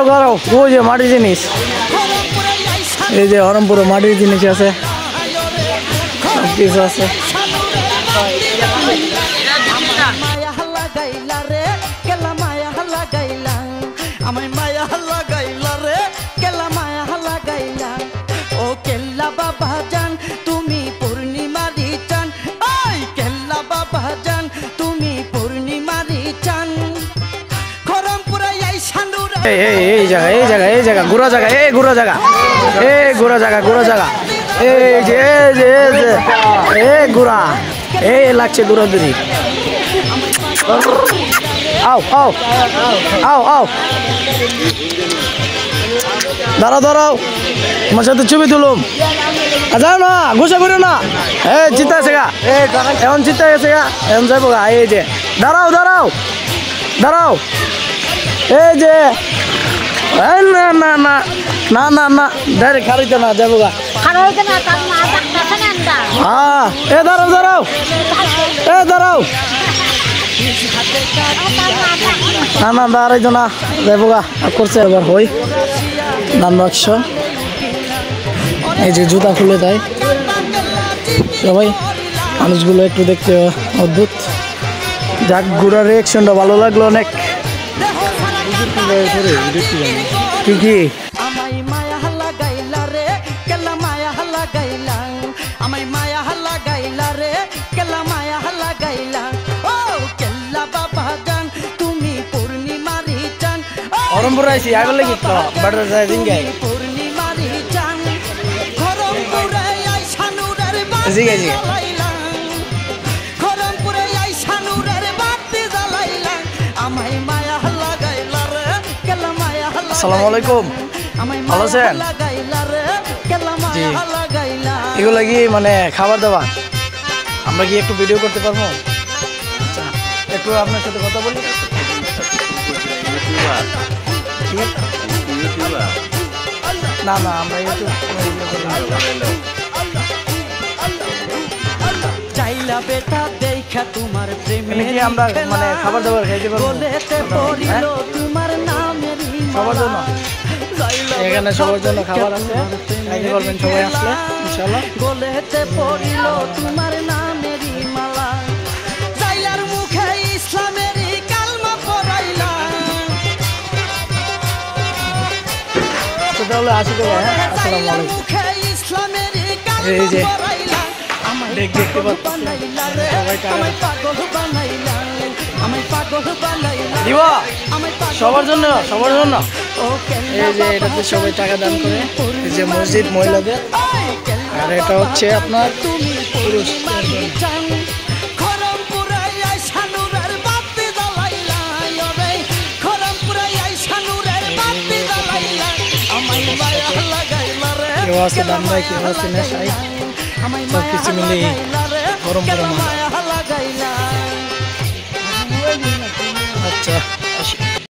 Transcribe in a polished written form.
দাঁড়াও ওই যে মাটির জিনিস এই যে হরমপুরে মাটির জিনিস আছে সব কিছু আছে এই জায়গা ঘোরা জায়গা এই যে ঘোরা এই লাগছে ঘোরা দূরি আও দাঁড়াও তোমার সাথে ছবি তুলুম যাও না ঘুষা করো না চিন্তা আছে গা এখন চিন্তা আছে গা এখন যাবো গা এই যে দাঁড়াও এই যে না ডাইরেক্ট খারিতে না যাবো গা হ্যাঁ দাঁড়াও না দাঁড়াইতো না যাবো গা করছে এবার হই দান বাক্স এই যে জুতা খুলে দেয় সবাই মানুষগুলো একটু দেখতে অদ্ভুত যাক ঘোরার রিয়াকশনটা ভালো লাগলো অনেক কি হরমপুর আইছি আগলে কি তো বাটার যায় দিন গায় জি আসসালামু আলাইকুম ভালো আছেন জি এগুলো কি মানে খাবার দাবার আমরা কি একটু ভিডিও করতে পারবো আচ্ছা একটু আপনার সাথে কথা বলি না আমরা আমরা মানে খাবার দাবার খাইতে পারবো সবার জন্য এখানে সবার জন্য খাবার আছে খাইতে পারবেন সবাই আসলে ইনশাআল্লাহ তাহলে আসি তো হ্যাঁ আসসালামু আলাইকুম এই যে দেখতে পাচ্ছেন সবাই টাকা দিব সবার জন্য এই যে এটাতে সবাই টাকা দান করে এই যে মসজিদ মহিলাদের আর এটা হচ্ছে আপনার পুরুষ কেউ আছে দান ভাই কেউ আছে নেশাই সব কিছু মিলে গরম